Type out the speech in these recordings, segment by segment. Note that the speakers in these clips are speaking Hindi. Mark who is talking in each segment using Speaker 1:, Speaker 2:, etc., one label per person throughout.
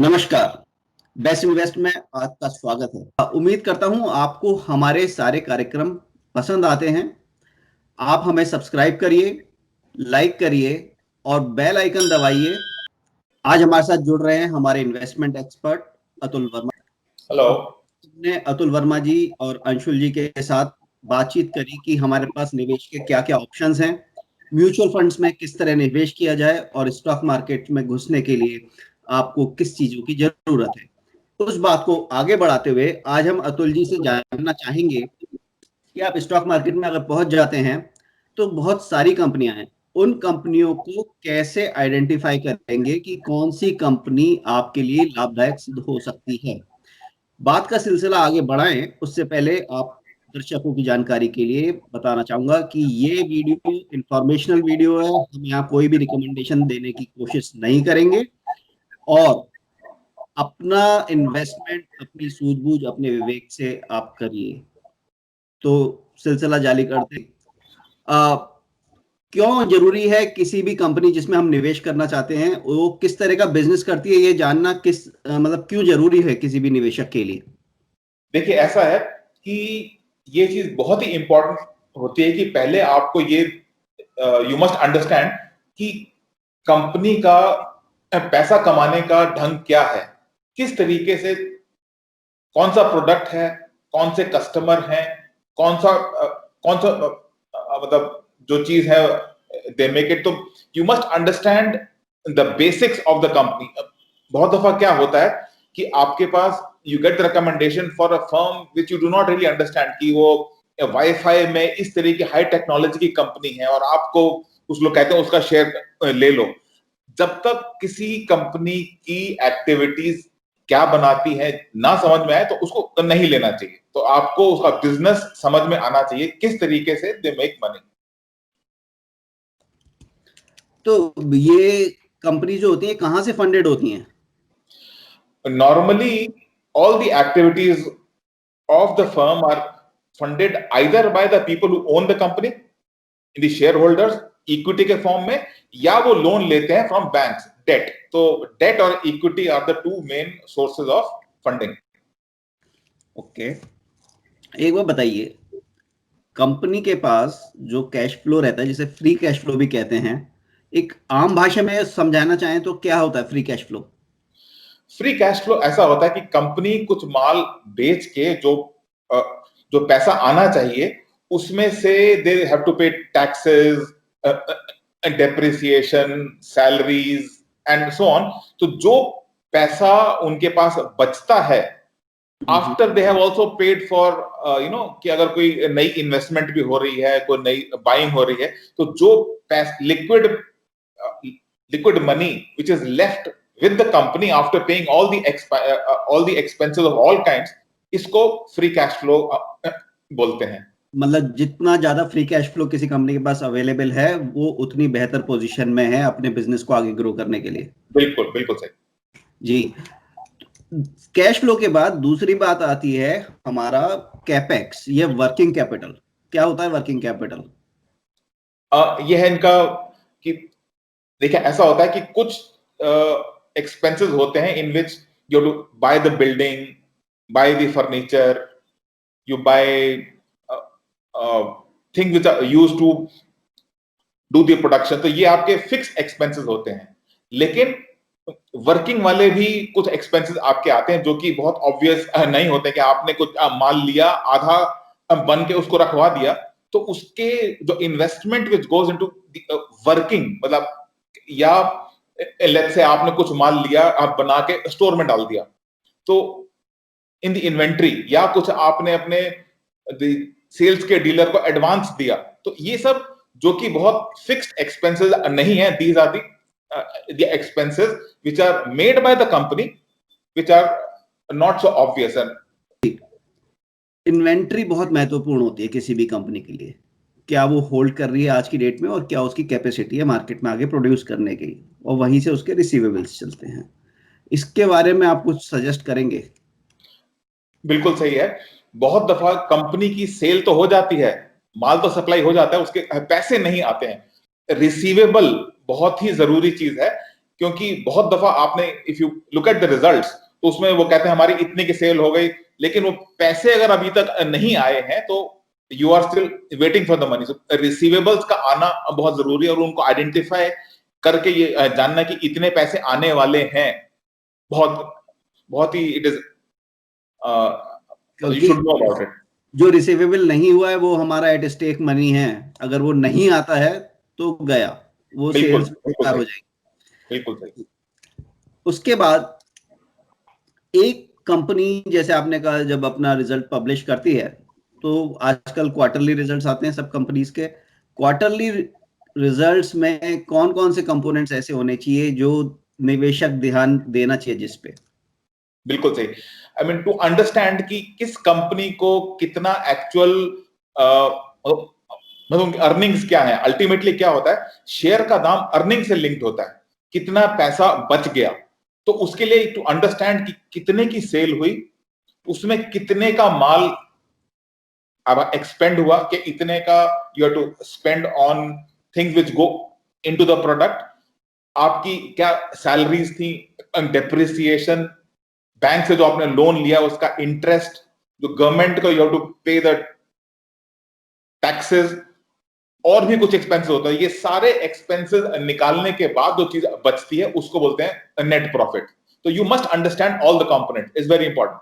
Speaker 1: नमस्कार। बेस्ट इन्वेस्ट में आपका स्वागत है। उम्मीद करता हूं आपको हमारे सारे कार्यक्रम पसंद आते हैं। आप हमें सब्सक्राइब करिए, लाइक करिए और बेल आइकन दबाइए। आज हमारे साथ जुड़ रहे हैं हमारे investment expert Atul Verma.
Speaker 2: Hello.
Speaker 1: ने अतुल वर्मा जी और अंशुल जी के साथ बातचीत करी कि हमारे पास निवेश के क्या क्या ऑप्शंस हैं, म्यूचुअल फंड्स में किस तरह निवेश किया जाए और स्टॉक मार्केट में घुसने के लिए आपको किस चीजों की जरूरत है। उस बात को आगे बढ़ाते हुए आज हम अतुल जी से जानना चाहेंगे कि आप स्टॉक मार्केट में अगर पहुंच जाते हैं तो बहुत सारी कंपनियां हैं, उन कंपनियों को कैसे आइडेंटिफाई करेंगे कि कौन सी कंपनी आपके लिए लाभदायक सिद्ध हो सकती है। बात का सिलसिला आगे बढ़ाएं उससे पहले आप दर्शकों की जानकारी के लिए बताना चाहूंगा कि ये वीडियो इंफॉर्मेशनल वीडियो है। हम यहाँ कोई भी रिकमेंडेशन देने की कोशिश नहीं करेंगे और अपना इन्वेस्टमेंट अपनी सूझबूझ अपने विवेक से आप करिए। तो सिलसिला जारी करते क्यों जरूरी है किसी भी कंपनी जिसमें हम निवेश करना चाहते हैं वो किस तरह का बिजनेस करती है, ये जानना मतलब क्यों जरूरी है किसी भी निवेशक के लिए।
Speaker 2: देखिए, ऐसा है कि ये चीज बहुत ही इंपॉर्टेंट होती है कि पहले आपको ये यू मस्ट अंडरस्टैंड कि कंपनी का पैसा कमाने का ढंग क्या है, किस तरीके से, कौन सा प्रोडक्ट है, कौन से कस्टमर हैं, कौन सा मतलब जो चीज है दे मेक इट। तो you must understand the basics of the company. बहुत दफा क्या होता है कि आपके पास you get recommendation for a firm which you do not really understand कि वो वाईफाई में इस तरह की हाई टेक्नोलॉजी की कंपनी है और आपको कुछ लोग कहते हैं उसका शेयर ले लो। जब तक किसी कंपनी की एक्टिविटीज क्या बनाती है ना समझ में आए तो उसको नहीं लेना चाहिए। तो आपको उसका बिजनेस समझ में आना चाहिए, किस तरीके से दे मेक मनी।
Speaker 1: तो ये कंपनी जो होती है कहाँ से फंडेड होती हैं?
Speaker 2: Normally, all the activities of the firm are funded either by the people who own the company, the shareholders, equity के फॉर्म में, या वो लोन लेते हैं फ्रॉम बैंक्स, डेट। तो डेट और equity are the two main sources of funding.
Speaker 1: Okay, एक बार बताइए, कंपनी के पास जो कैश फ्लो रहता है जिसे फ्री कैश फ्लो भी कहते हैं, एक आम भाषा में समझाना चाहें तो क्या होता है free cash flow?
Speaker 2: Free cash flow ऐसा होता है कि कंपनी कुछ माल बेच के जो पैसा आना चाहिए उसमें से दे हैव टू पे taxes, depreciation, salaries and so on. तो जो पैसा उनके पास बचता है after they have also paid for कि अगर कोई नई इन्वेस्टमेंट भी हो रही है, कोई नई बाइंग हो रही है, तो जो liquid money which is left with the company after paying all the expenses of all kinds, इसको फ्री कैश फ्लो बोलते हैं।
Speaker 1: मतलब जितना ज्यादा फ्री कैश फ्लो किसी कंपनी के पास अवेलेबल है वो उतनी बेहतर पोजीशन में है अपने बिजनेस को आगे ग्रो करने के लिए।
Speaker 2: बिल्कुल बिल्कुल सही
Speaker 1: जी। कैश फ्लो के बाद दूसरी बात आती है हमारा कैपेक्स, ये वर्किंग कैपिटल। क्या होता है वर्किंग कैपिटल?
Speaker 2: यह है इनका कि देखिए, ऐसा होता है कि कुछ एक्सपेंसेस होते हैं in which you to buy the building, buy the furniture, you buy things which are used to do the production. तो ये आपके फिक्स एक्सपेंसेस होते हैं। लेकिन वर्किंग वाले भी कुछ एक्सपेंसेस आपके आते हैं जो कि बहुत ऑब्वियस नहीं होते कि आपने कुछ माल लिया, आधा बन के उसको रखवा दिया, तो उसके जो investment which goes into working, मतलब या लेट्स से आपने कुछ माल लिया, आप बना के स्टोर में डाल दिया, तो इन द इन्वेंट्री, या कुछ आपने अपने सेल्स के डीलर को एडवांस दिया, तो ये सब जो कि बहुत फिक्स्ड एक्सपेंसेस नहीं है, these are the expenses which are made by the company which are not so obvious।
Speaker 1: Inventory बहुत महत्वपूर्ण होती है किसी भी कंपनी के लिए। क्या वो होल्ड कर रही है आज की डेट में और क्या उसकी कैपेसिटी है मार्केट में आगे प्रोड्यूस करने की, और वहीं से उसके रिसीवेबल्स चलते हैं। इसके बारे में आप कुछ सजेस्ट करेंगे?
Speaker 2: बिल्कुल सही है। बहुत दफा कंपनी की सेल तो हो जाती है, माल तो सप्लाई हो जाता है, उसके पैसे नहीं आते हैं। रिसीवेबल बहुत ही जरूरी चीज है। क्योंकि बहुत दफा आपने if you look at the results तो उसमें वो कहते हैं हमारी इतने की सेल हो गई, लेकिन वो पैसे अगर अभी तक नहीं आए हैं तो you are still waiting for the money. So receivables का आना बहुत जरूरी है और उनको आइडेंटिफाई करके ये जानना कि इतने पैसे आने वाले हैं, बहुत बहुत ही इट इज यू
Speaker 1: क्योंकि
Speaker 2: शुड नो अबाउट इट।
Speaker 1: जो रिसीवेबल नहीं हुआ है वो हमारा एट स्टेक मनी है, अगर वो नहीं आता है तो गया, वो
Speaker 2: बिल्कुल
Speaker 1: सेल्स
Speaker 2: बिल्कुल
Speaker 1: बेकार
Speaker 2: सही,
Speaker 1: हो जाएगी।
Speaker 2: बिल्कुल सही।
Speaker 1: उसके बाद एक कंपनी, जैसे आपने कहा, जब अपना रिजल्ट पब्लिश करती है तो आजकल क्वार्टरली रिजल्ट्स आते हैं सब कंपनीज के। क्वार्टरली रिजल्ट्स में कौन कौन से कंपोनेंट्स ऐसे होने चाहिए जो निवेशक ध्यान देना चाहिए जिस पे?
Speaker 2: बिल्कुल सही। आई मीन टू अंडरस्टैंड कि किस कंपनी को कितना एक्चुअल मतलब अर्निंग्स क्या है, अल्टीमेटली क्या होता है, शेयर का दाम अर्निंग से लिंक्ड होता है, कितना पैसा बच गया। तो उसके लिए टू अंडरस्टैंड कि कितने की सेल हुई, उसमें कितने का माल अब एक्सपेंड हुआ, कि इतने का you have to spend on things which go into the product, आपकी क्या सैलरीज थी, डेप्रिसिएशन, बैंक से जो आपने लोन लिया उसका इंटरेस्ट, जो गवर्नमेंट को यू हैव टू पे द टैक्सेस, और भी कुछ एक्सपेंसेस होता है। ये सारे एक्सपेंसेस निकालने के बाद जो चीज बचती है उसको बोलते हैं नेट प्रॉफिट। तो you must understand all the component, is very important.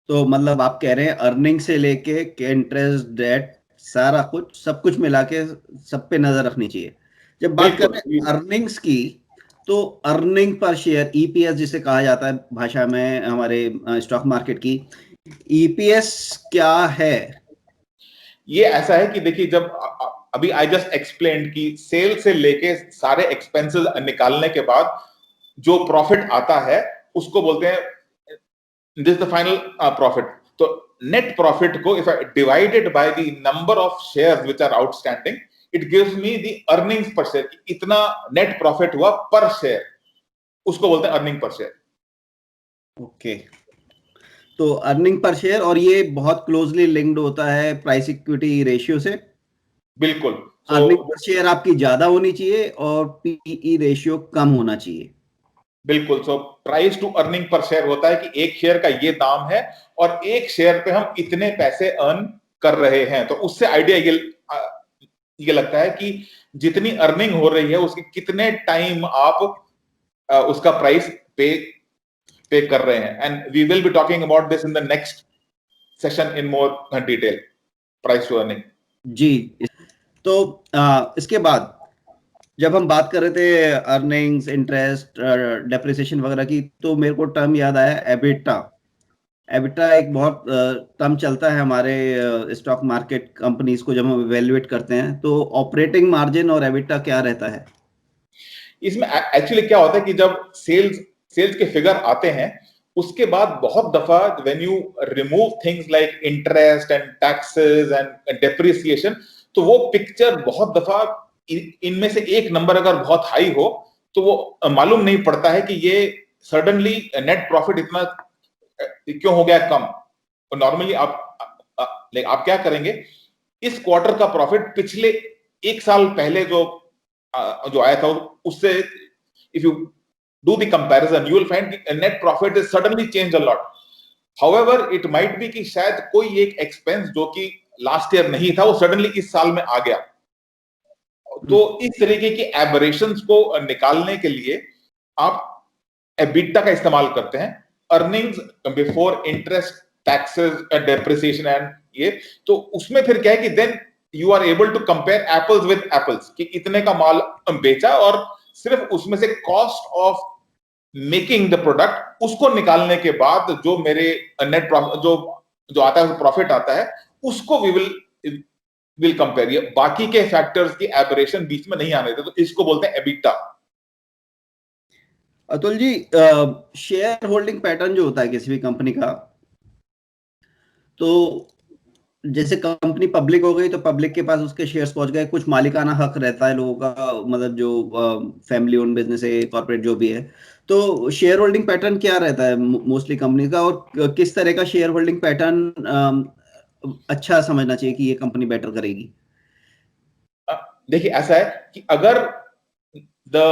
Speaker 1: तो मतलब आप कह रहे हैं अर्निंग से लेके के इंटरेस्ट, डेट, सारा कुछ, सब कुछ मिला के सब पे नजर रखनी चाहिए। जब बात कर
Speaker 2: बिल्कुल।
Speaker 1: रहे हैं अर्निंग्स की, तो अर्निंग पर शेयर, ईपीएस जिसे कहा जाता है भाषा में हमारे स्टॉक मार्केट की, ईपीएस क्या है?
Speaker 2: ये ऐसा है कि देखिए, जब अभी आई जस्ट एक्सप्लेन कि सेल से लेके सारे एक्सपेंसेस निकालने के बाद जो प्रॉफिट आता है उसको बोलते हैं दिस द फाइनल प्रॉफिट। तो नेट प्रॉफिट को if I divided by the number of shares which are outstanding, it gives me the earnings per share, इतना नेट प्रॉफिट हुआ पर शेयर, उसको बोलते हैं अर्निंग पर शेयर।
Speaker 1: ओके। तो अर्निंग पर शेयर, और ये बहुत क्लोजली लिंक्ड होता है प्राइस इक्विटी रेशियो से।
Speaker 2: बिल्कुल। सो
Speaker 1: अर्निंग पर शेयर आपकी ज्यादा होनी चाहिए और पीई रेशियो कम होना चाहिए।
Speaker 2: बिल्कुल। So price to earning per share होता है कि एक शेयर का ये दाम है और एक शेयर पे हम इतने पैसे अर्न कर रहे हैं। तो उससे आइडिया ये लगता है कि जितनी अर्निंग हो रही है उसके कितने टाइम आप उसका प्राइस पे पे कर रहे हैं। And we will be talking about this in the next session in more detail, price to earning.
Speaker 1: जी। तो इसके बाद जब हम बात कर रहे थे अर्निंग्स, इंटरेस्ट, डेप्रिसिएशन वगैरह की, तो मेरे को टर्म याद आया, एबिटा। एबिटा एक बहुत टर्म चलता है हमारे स्टॉक मार्केट कंपनीज को जब हम इवेल्युएट करते हैं, तो ऑपरेटिंग मार्जिन और एबिटा क्या रहता है?
Speaker 2: इसमें एक्चुअली क्या होता है कि जब सेल्स के फिगर आते हैं उसके बाद बहुत दफा when you remove things like interest and taxes and depreciation, तो वो पिक्चर बहुत दफा इनमें से एक नंबर अगर बहुत हाई हो तो वो मालूम नहीं पड़ता है कि ये सडनली नेट प्रॉफिट इतना क्यों हो गया कम। तो नॉर्मली आप क्या करेंगे, इस क्वार्टर का प्रॉफिट पिछले एक साल पहले जो आया था उससे if you do the comparison you will find net profit is suddenly changed a lot. However it might be कि शायद कोई एक एक्सपेंस जो कि लास्ट ईयर नहीं था वो सडनली इस साल में आ गया। तो इस तरीके की एबरेशंस को निकालने के लिए आप एबिटा का इस्तेमाल करते हैं, earnings before interest taxes depreciation and ये। तो उसमें फिर क्या है कि then you are able to compare apples with apples कि इतने का माल बेचा और सिर्फ उसमें से cost of making the product उसको निकालने के बाद जो मेरे नेट प्रॉफिट जो आता है प्रॉफिट आता है उसको वी विल कंपेयर। ये बाकी के फैक्टर्स की एबरेशन बीच में नहीं आने देते, तो इसको बोलते हैं EBITDA.
Speaker 1: Atul ji, share holding pattern जो होता है किसी भी कंपनी का, तो जैसे कंपनी पब्लिक हो गई तो पब्लिक के पास उसके शेयर्स पहुंच गए, कुछ मालिकाना हक रहता है लोगों का, मतलब जो फैमिली ओन बिजनेस है, कॉर्पोरेट जो भी है, तो शेयर होल्डिंग पैटर्न क्या रहता है मोस्टली कंपनी का, और किस तरह का शेयर होल्डिंग पैटर्न अच्छा समझना चाहिए कि ये कंपनी बेटर करेगी?
Speaker 2: देखिए ऐसा है कि अगर the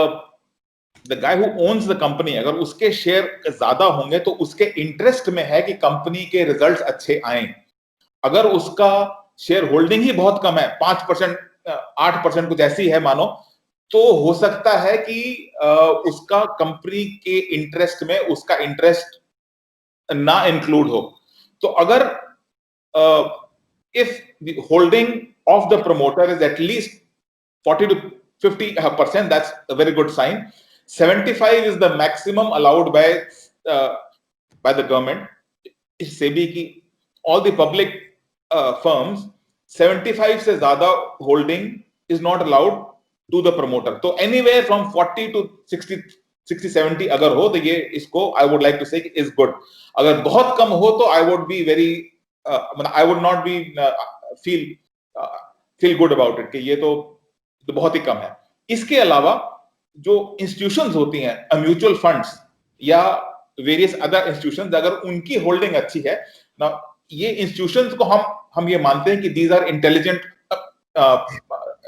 Speaker 2: the guy who owns the company, अगर उसके शेयर ज्यादा होंगे तो उसके इंटरेस्ट में है कि कंपनी के रिजल्ट्स अच्छे आए। अगर उसका शेयर होल्डिंग ही बहुत कम है, 5%, 8% कुछ ऐसी है मानो, तो हो सकता है कि उसका कंपनी के इंटरेस्ट में उसका इंटरेस्ट ना इंक्लूड हो। तो अगर if the holding of the promoter is at least 40 to 50%, that's a very good sign. 75 is the maximum allowed by the government. SEBI की all the public firms, 75 से ज्यादा holding is not allowed to the promoter. तो anywhere from 40 to 60-70 अगर हो तो ये इसको I would like to say is good. अगर बहुत कम हो तो I would be very I would not be feel good about it कि ये तो बहुत ही कम है। इसके अलावा जो इंस्टीट्यूशंस होती हैं, म्यूचुअल फंड्स या वेरियस अदर इंस्टीट्यूशंस, अगर उनकी होल्डिंग अच्छी है ना, ये इंस्टीट्यूशंस को हम ये मानते हैं कि दीज आर इंटेलिजेंट,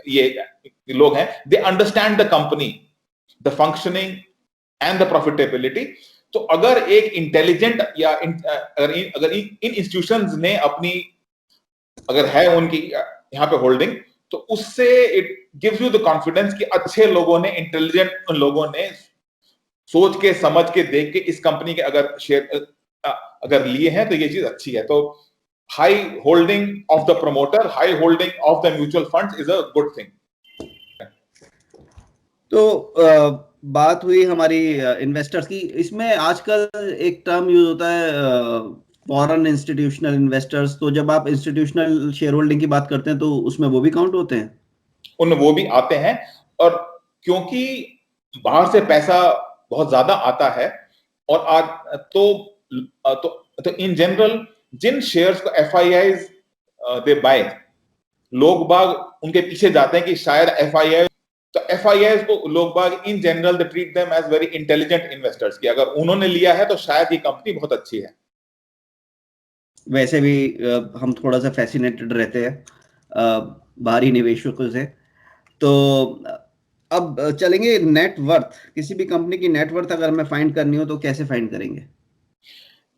Speaker 2: ये लोग हैं, they understand the company, the functioning and the profitability. तो अगर एक इंटेलिजेंट या अगर इन इंस्टीट्यूशंस ने अपनी, अगर है उनकी यहाँ पे होल्डिंग, तो उससे it gives you the confidence कि अच्छे लोगों ने, इंटेलिजेंट लोगों ने सोच के समझ के देख के इस कंपनी के अगर शेयर अगर लिए हैं तो ये चीज अच्छी है। तो high holding of the promoter, high holding of the mutual funds is a good thing.
Speaker 1: तो बात हुई हमारी इन्वेस्टर्स की। इसमें आजकल एक टर्म यूज होता है फॉरेन इंस्टीट्यूशनल इन्वेस्टर्स। तो जब आप इंस्टीट्यूशनल शेयर होल्डिंग की बात करते हैं तो उसमें वो भी काउंट होते हैं?
Speaker 2: उनमें वो भी आते हैं, और क्योंकि बाहर से पैसा बहुत ज्यादा आता है और आज तो इन जनरल जिन शेयर्स को एफआईआईज दे बाय, लोग बाग उनके पीछे जाते हैं कि शायद एफआईआई, तो एफआईआईज को लोग बाग in general they treat them as very intelligent investors कि अगर उन्होंने लिया है तो शायद ये कंपनी बहुत अच्छी है।
Speaker 1: वैसे भी हम थोड़ा सा फैसिनेटेड रहते हैं बाहरी निवेशकों से। तो अब चलेंगे नेटवर्थ। किसी भी कंपनी की नेटवर्थ अगर हमें फाइंड करनी हो तो कैसे फाइंड करेंगे?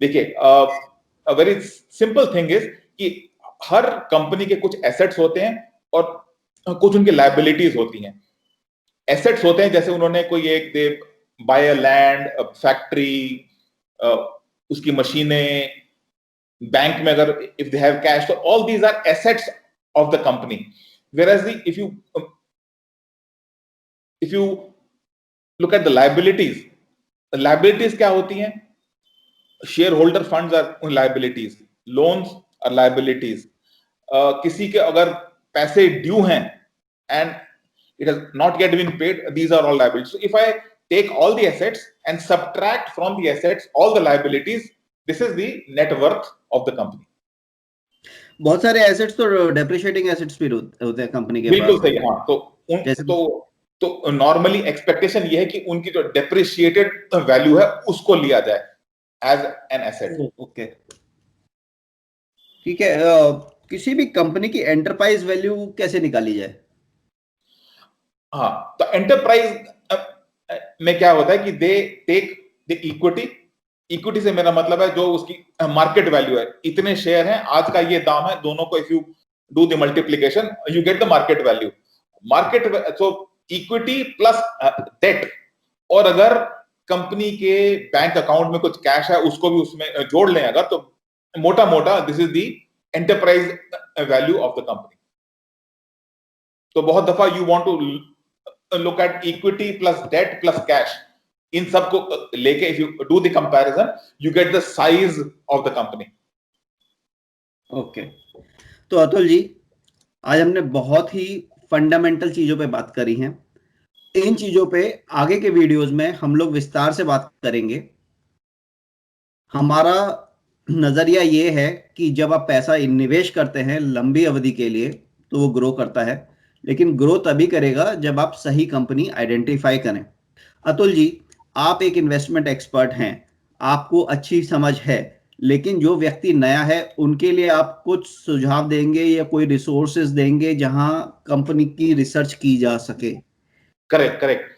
Speaker 2: देखिए, वेरी सिंपल थिंग इज कि हर कंपनी के कुछ एसेट्स होते हैं और कुछ उनकी लायबिलिटीज होती हैं। एसेट्स होते हैं जैसे उन्होंने कोई एक दे बाय लैंड, फैक्ट्री, उसकी मशीनें, बैंक में अगर इफ दे हैव कैश, तो all these are assets of the company. Whereas if you look at the liabilities क्या होती हैं? Share funds are liabilities, loans are liabilities. किसी के अगर पैसे ड्यू हैं and it has not yet been paid, these are all liabilities. So if I take all the assets and subtract from the assets all the liabilities, this is the net worth of the company.
Speaker 1: बहुत सारे एसेट्स तो डेप्रिशिएटिंग एसेट्स भी होते हैं कंपनी के पास।
Speaker 2: बिल्कुल सही। हाँ, तो नॉर्मली एक्सपेक्टेशन ये है कि उनकी जो डेप्रिशिएटेड वैल्यू है उसको लिया जाए एज एन एसेट।
Speaker 1: ओके, ठीक है। किसी भी कंपनी की एंटरप्राइज वैल्यू कैसे निकाली जाए?
Speaker 2: हाँ, तो एंटरप्राइज में क्या होता है कि दे टेक द इक्विटी से मेरा मतलब है जो उसकी मार्केट वैल्यू है। इतने शेयर हैं, आज का ये दाम है, दोनों को if you do the multiplication you get the market value. So equity plus debt, और अगर कंपनी के बैंक अकाउंट में कुछ कैश है उसको भी उसमें जोड़ लें अगर, तो मोटा मोटा this is the enterprise value of the company. तो बहुत दफा you want to look at equity plus debt plus cash, इन सबको लेके if you do the comparison you get the size of the company.
Speaker 1: Okay, तो अतुल जी, आज हमने बहुत ही फंडामेंटल चीजों पे बात करी है। इन चीजों पे आगे के वीडियोस में हम लोग विस्तार से बात करेंगे। हमारा नजरिया ये है कि जब आप पैसा निवेश करते हैं लंबी अवधि के लिए तो वो ग्रो करता है, लेकिन ग्रो तभी करेगा जब आप सही कंपनी आइडेंटिफाई करें। अतुल जी, आप एक इन्वेस्टमेंट एक्सपर्ट हैं, आपको अच्छी समझ है, लेकिन जो व्यक्ति नया है उनके लिए आप कुछ सुझाव देंगे या कोई रिसोर्सेज देंगे जहां कंपनी की रिसर्च की जा सके?
Speaker 2: करेक्ट।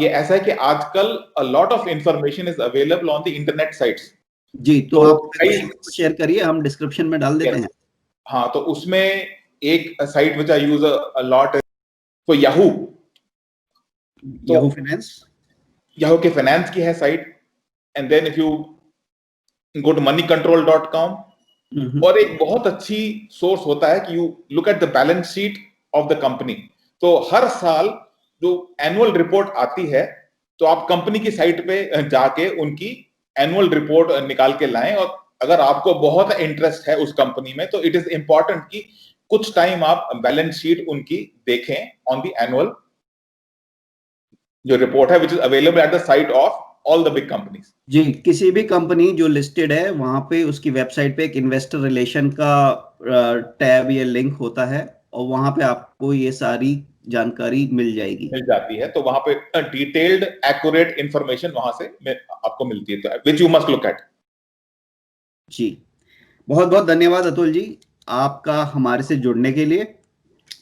Speaker 2: ये ऐसा है कि आजकल a lot of information is available on the internet sites.
Speaker 1: जी, तो
Speaker 2: तो
Speaker 1: आप शेयर करिए, हम डिस्क्रिप्शन में डाल देते हैं।
Speaker 2: हाँ, तो उसमें एक site which I use a lot for Yahoo.
Speaker 1: Yahoo Finance,
Speaker 2: Yahoo के फाइनेंस की है site, and then if you go to moneycontrol.com, और एक बहुत अच्छी सोर्स होता है कि you look at the balance sheet of the company. तो हर साल जो एनुअल रिपोर्ट आती है, तो आप कंपनी की साइट पे जाके उनकी एनुअल रिपोर्ट निकाल के लाएं, और अगर आपको बहुत इंटरेस्ट है उस कंपनी में, तो इट इज इंपॉर्टेंट कि कुछ टाइम आप बैलेंस शीट उनकी देखें ऑन द एनुअल जो रिपोर्ट है, which is available at the site of all the big companies.
Speaker 1: जी, किसी भी कंपनी जो लिस्टेड है वहां पे उसकी वेबसाइट पे एक इन्वेस्टर रिलेशन का टैब या लिंक होता है, और वहां पे आपको ये सारी जानकारी मिल जाएगी,
Speaker 2: मिल जाती है। तो वहां पे डिटेल्ड एक्यूरेट इंफॉर्मेशन वहां से आपको मिलती है, तो which you must look at.
Speaker 1: जी, बहुत बहुत धन्यवाद अतुल जी, आपका हमारे से जुड़ने के लिए।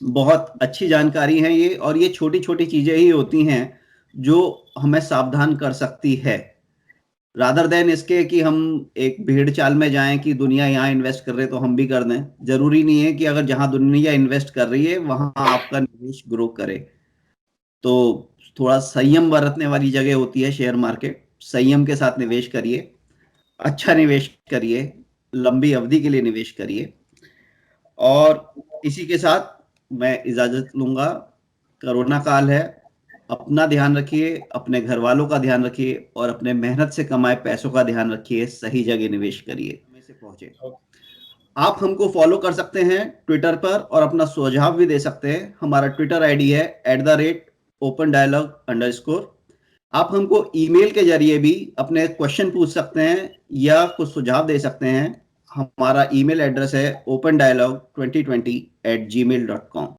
Speaker 1: बहुत अच्छी जानकारी है ये, और ये छोटी छोटी चीजें ही होती हैं जो हमें सावधान कर सकती है, रादर देन इसके कि हम एक भीड़ चाल में जाएं कि दुनिया यहाँ इन्वेस्ट कर रहे तो हम भी कर दें। जरूरी नहीं है कि अगर जहां दुनिया इन्वेस्ट कर रही है वहां आपका निवेश ग्रो करे। तो थोड़ा संयम बरतने वाली जगह होती है शेयर मार्केट, संयम के साथ निवेश करिए, अच्छा निवेश करिए, लंबी अवधि के लिए निवेश करिए। और इसी के साथ मैं इजाजत लूंगा। कोरोना काल है, अपना ध्यान रखिए, अपने घर वालों का ध्यान रखिए, और अपने मेहनत से कमाए पैसों का ध्यान रखिए, सही जगह निवेश करिए में से पहुंचे। आप हमको फॉलो कर सकते हैं ट्विटर पर, और अपना सुझाव भी दे सकते हैं। हमारा ट्विटर आईडी है @open dialogue_। आप हमको ईमेल के जरिए भी अपने क्वेश्चन पूछ सकते हैं या कुछ सुझाव दे सकते हैं। हमारा ईमेल एड्रेस है opendialogue2020@gmail.com।